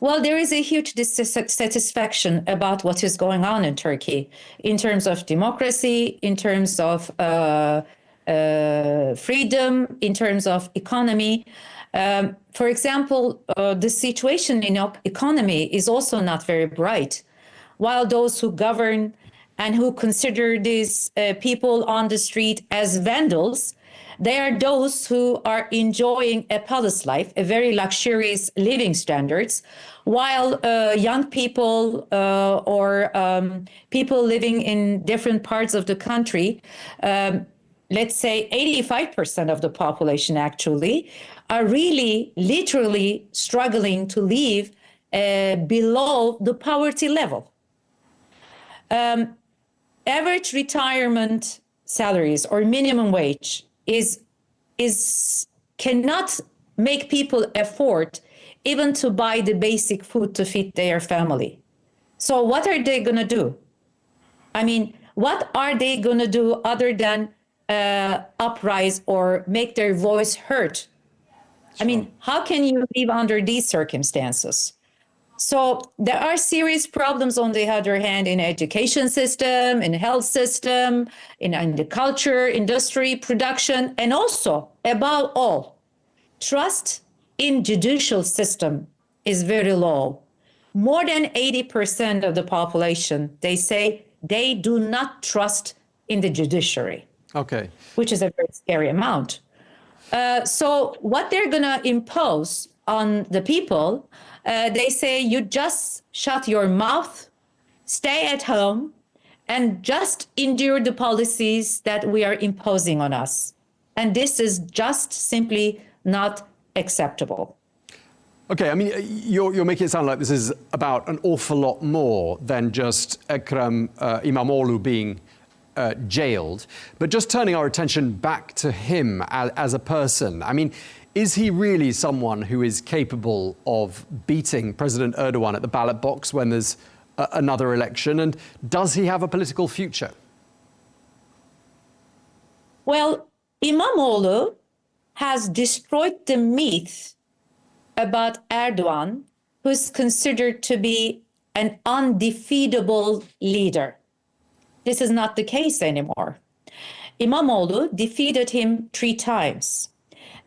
Well, there is a huge dissatisfaction about what is going on in Turkey in terms of democracy, in terms of freedom, in terms of economy. For example, the situation in the economy is also not very bright. While those who govern and who consider these people on the street as vandals, they are those who are enjoying a palace life, a very luxurious living standards, while young people or people living in different parts of the country, let's say 85% of the population actually, are really literally struggling to live below the poverty level. Average retirement salaries or minimum wage cannot make people afford even to buy the basic food to feed their family. So what are they going to do? I mean, what are they going to do other than uprise or make their voice heard? Sure. I mean, how can you live under these circumstances? So there are serious problems on the other hand in education system, in health system, in the culture, industry, production, and also, above all, trust in judicial system is very low. More than 80% of the population, they say they do not trust in the judiciary. Okay. Which is a very scary amount. So what they're going to impose on the people, they say you just shut your mouth, stay at home, and just endure the policies that we are imposing on us. And this is just simply not acceptable. Okay, I mean, you're making it sound like this is about an awful lot more than just Ekrem İmamoğlu being jailed. But just turning our attention back to him as a person, I mean, is he really someone who is capable of beating President Erdoğan at the ballot box when there's another election? And does he have a political future? Well, İmamoğlu has destroyed the myth about Erdoğan, who's considered to be an undefeatable leader. This is not the case anymore. İmamoğlu defeated him 3 times.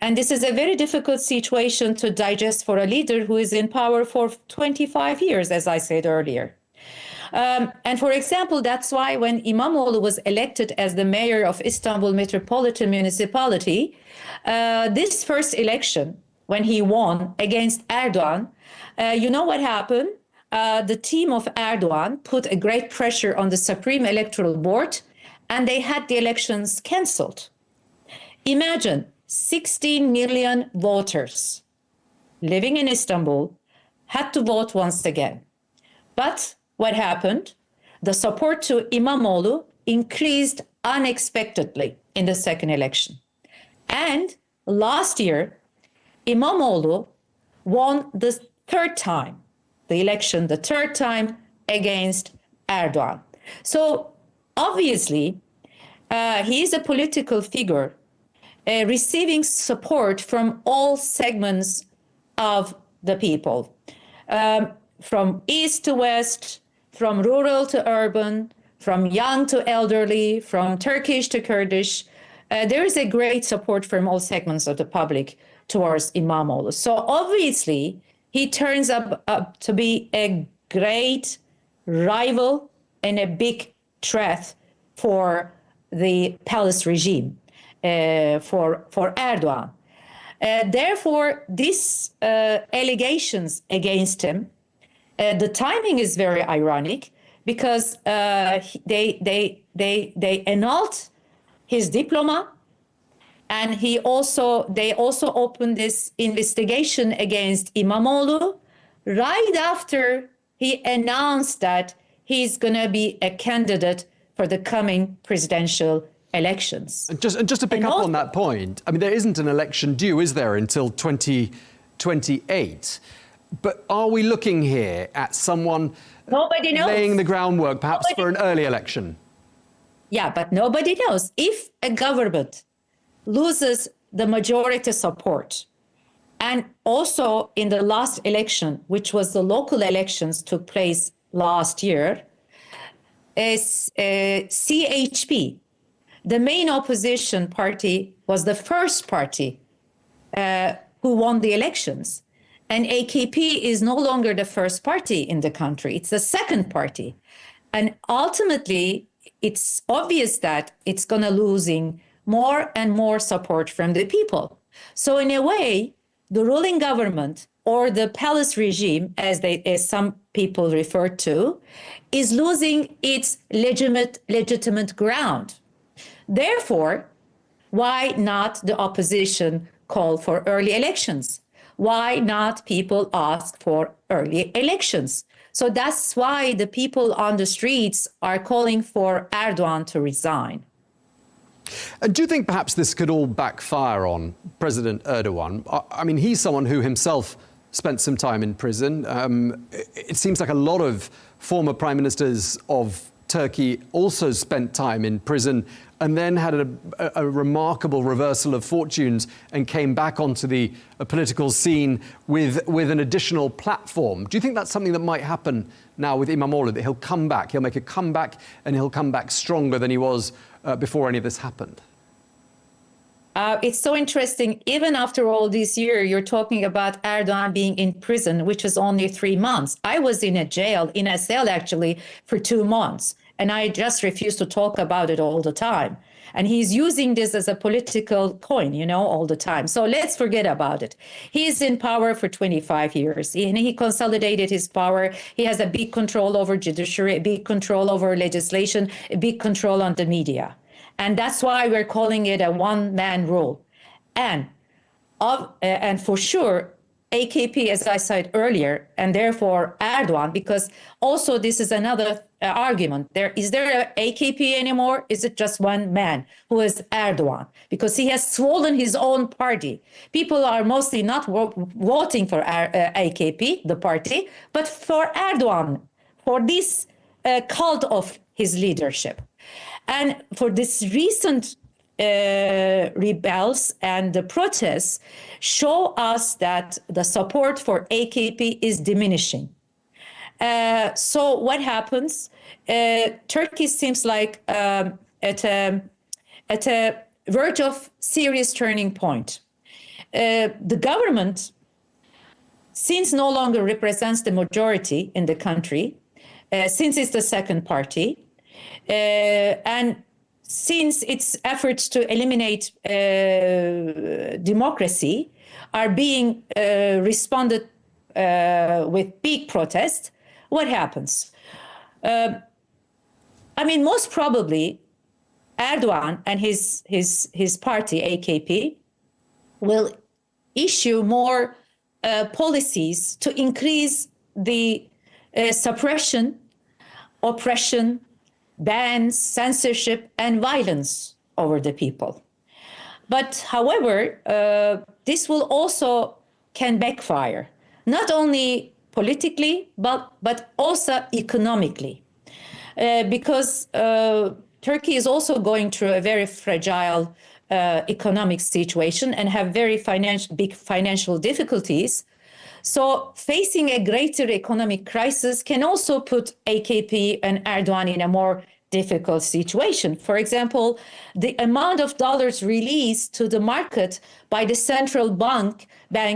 And this is a very difficult situation to digest for a leader who is in power for 25 years, as I said earlier. And for example, that's why when İmamoğlu was elected as the mayor of Istanbul Metropolitan Municipality, this first election, when he won against Erdoğan, you know what happened? The team of Erdoğan put a great pressure on the Supreme Electoral Board, and they had the elections cancelled. Imagine 16 million voters living in Istanbul had to vote once again. But what happened? The support to İmamoğlu increased unexpectedly in the second election. And last year, İmamoğlu won the third time against Erdoğan. So obviously, he is a political figure receiving support from all segments of the people, from east to west, from rural to urban, from young to elderly, from Turkish to Kurdish. There is a great support from all segments of the public towards İmamoğlu. So obviously, he turns up to be a great rival and a big threat for the palace regime, for Erdoğan. Therefore, these allegations against him, the timing is very ironic because they annulled his diploma, and they also opened this investigation against İmamoğlu right after he announced that he's going to be a candidate for the coming presidential elections. And just to pick up on that point, I mean, there isn't an election due, is there, until 2028? But are we looking here at someone Nobody knows. laying the groundwork perhaps for an early election? Yeah, but nobody knows. If a government loses the majority support, and also in the last election, which was the local elections took place last year, CHP, the main opposition party, was the first party who won the elections. And AKP is no longer the first party in the country. It's the second party. And ultimately, it's obvious that it's going to losing more and more support from the people. So in a way, the ruling government, or the palace regime, as some people refer to, is losing its legitimate ground. Therefore, why not the opposition call for early elections? Why not people ask for early elections? So that's why the people on the streets are calling for Erdoğan to resign. And do you think perhaps this could all backfire on President Erdoğan? I mean, he's someone who himself spent some time in prison. It seems like a lot of former prime ministers of Turkey also spent time in prison and then had a remarkable reversal of fortunes and came back onto the political scene with an additional platform. Do you think that's something that might happen now with İmamoğlu, that he'll come back, he'll make a comeback, and he'll come back stronger than he was before any of this happened? It's so interesting. Even after all this year, you're talking about Erdoğan being in prison, which is only 3 months. I was in a cell actually, for 2 months. And I just refuse to talk about it all the time. And he's using this as a political coin, all the time. So let's forget about it. He's in power for 25 years. He consolidated his power. He has a big control over judiciary, a big control over legislation, a big control on the media. And that's why we're calling it a one-man rule. And for sure, AKP, as I said earlier, and therefore Erdoğan, because also this is another argument. Is there an AKP anymore? Is it just one man who is Erdoğan? Because he has swollen his own party. People are mostly not voting for AKP, the party, but for Erdoğan, for this cult of his leadership. And for this recent rebels and the protests show us that the support for AKP is diminishing. So what happens? Turkey seems like at a verge of serious turning point. The government, since no longer represents the majority in the country, since it's the second party, and since its efforts to eliminate democracy are being responded with big protests, what happens? Most probably, Erdoğan and his party, AKP, will issue more policies to increase the suppression, oppression, bans, censorship, and violence over the people. But however, this will also can backfire, not only politically, but also economically, because Turkey is also going through a very fragile economic situation and have very big financial difficulties. So facing a greater economic crisis can also put AKP and Erdoğan in a more difficult situation. For example, the amount of dollars released to the market by the central bank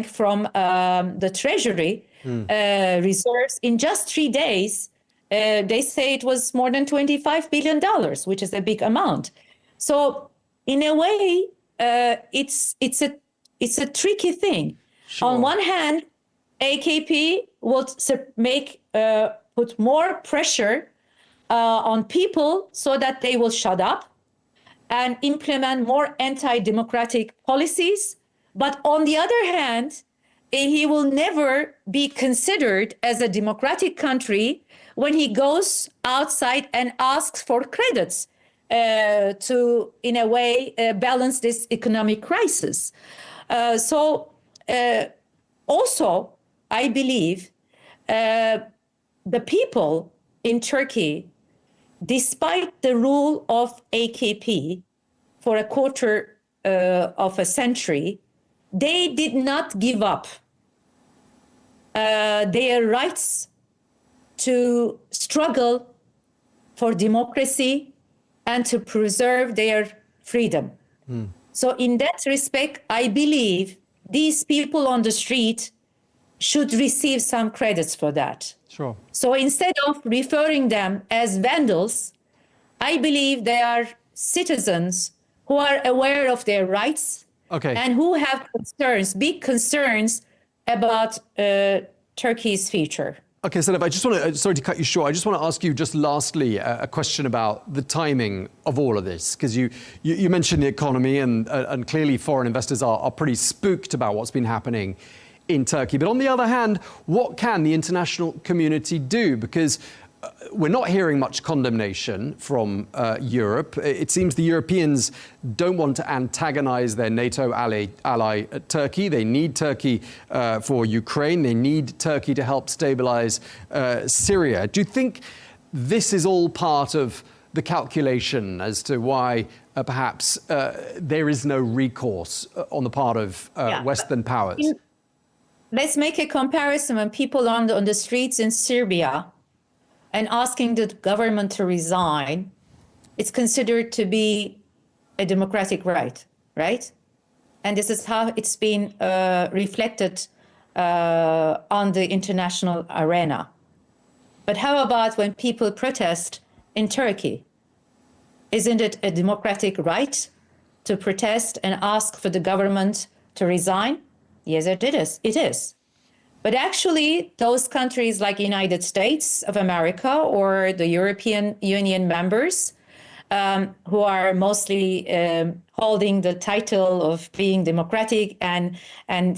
from the treasury reserves in just 3 days, they say it was more than $25 billion, which is a big amount. So in a way, it's a tricky thing. Sure. On one hand, AKP will put more pressure on people so that they will shut up and implement more anti-democratic policies. But on the other hand, he will never be considered as a democratic country when he goes outside and asks for credits to, in a way, balance this economic crisis. Also, I believe the people in Turkey, despite the rule of AKP for a quarter of a century, they did not give up their rights to struggle for democracy and to preserve their freedom. So in that respect, I believe these people on the street should receive some credits for that. Sure. So instead of referring them as vandals, I believe they are citizens who are aware of their rights and who have big concerns about Turkey's future. Okay, Sedef, I just want to, sorry to cut you short, I just want to ask you just lastly a question about the timing of all of this, because you mentioned the economy and clearly foreign investors are pretty spooked about what's been happening in Turkey. But on the other hand, what can the international community do? Because we're not hearing much condemnation from Europe. It seems the Europeans don't want to antagonize their NATO ally Turkey. They need Turkey for Ukraine. They need Turkey to help stabilize Syria. Do you think this is all part of the calculation as to why perhaps there is no recourse on the part of Western powers? Let's make a comparison when people on the streets in Serbia and asking the government to resign, it's considered to be a democratic right? And this is how it's been reflected on the international arena. But how about when people protest in Turkey? Isn't it a democratic right to protest and ask for the government to resign? Yes, it is. But actually, those countries like United States of America or the European Union members, who are mostly holding the title of being democratic and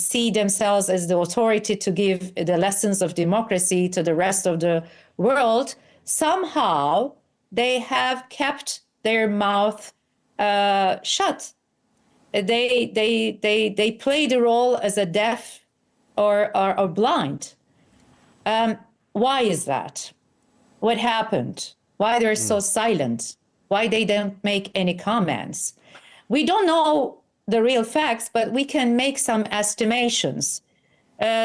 see themselves as the authority to give the lessons of democracy to the rest of the world, somehow they have kept their mouth shut. They play the role as a deaf or blind. Why is that? What happened? Why they're so silent? Why they don't make any comments? We don't know the real facts, but we can make some estimations.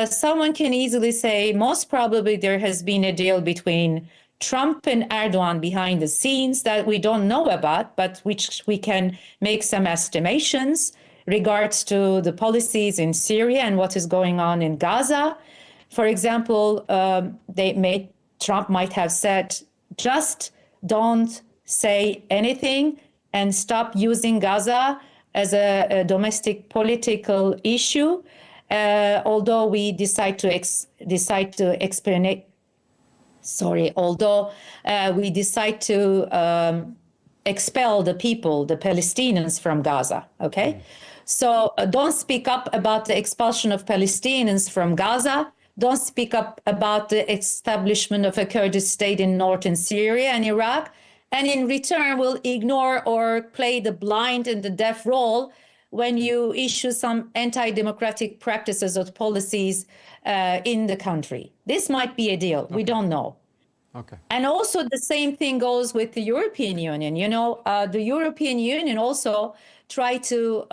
Someone can easily say, most probably there has been a deal between Trump and Erdoğan behind the scenes that we don't know about, but which we can make some estimations regards to the policies in Syria and what is going on in Gaza. For example, Trump might have said, just don't say anything and stop using Gaza as a domestic political issue, although we decide to expel the people, the Palestinians from Gaza, okay? So don't speak up about the expulsion of Palestinians from Gaza. Don't speak up about the establishment of a Kurdish state in northern Syria and Iraq. and in return will ignore or play the blind and the deaf role when you issue some anti-democratic practices or policies in the country. This might be a deal. We don't know. Okay. And also the same thing goes with the European Union. You know, the European Union also try to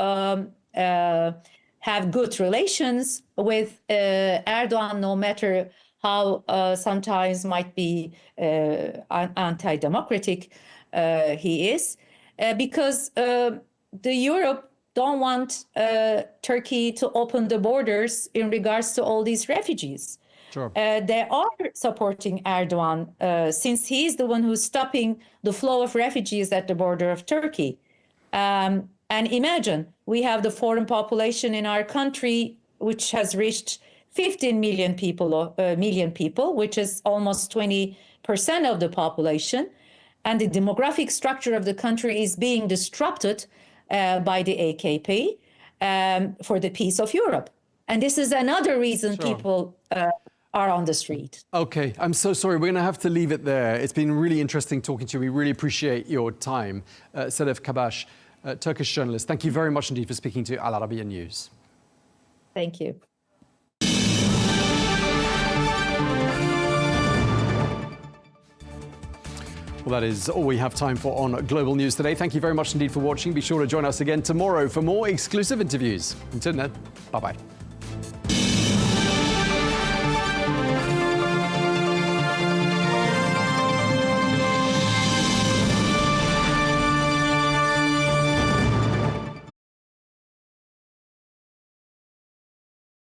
have good relations with Erdoğan, no matter how sometimes might be anti-democratic he is, because the Europe don't want Turkey to open the borders in regards to all these refugees. Sure. They are supporting Erdoğan since he's the one who's stopping the flow of refugees at the border of Turkey. And imagine, we have the foreign population in our country, which has reached 15 million people, which is almost 20% of the population. And the demographic structure of the country is being disrupted by the AKP for the peace of Europe. And this is another reason people are on the street. Okay, I'm so sorry. We're going to have to leave it there. It's been really interesting talking to you. We really appreciate your time. Sedef Kabas, Turkish journalist, thank you very much indeed for speaking to Al Arabiya News. Thank you. Well, that is all we have time for on Global News today. Thank you very much indeed for watching. Be sure to join us again tomorrow for more exclusive interviews. Until then, bye-bye.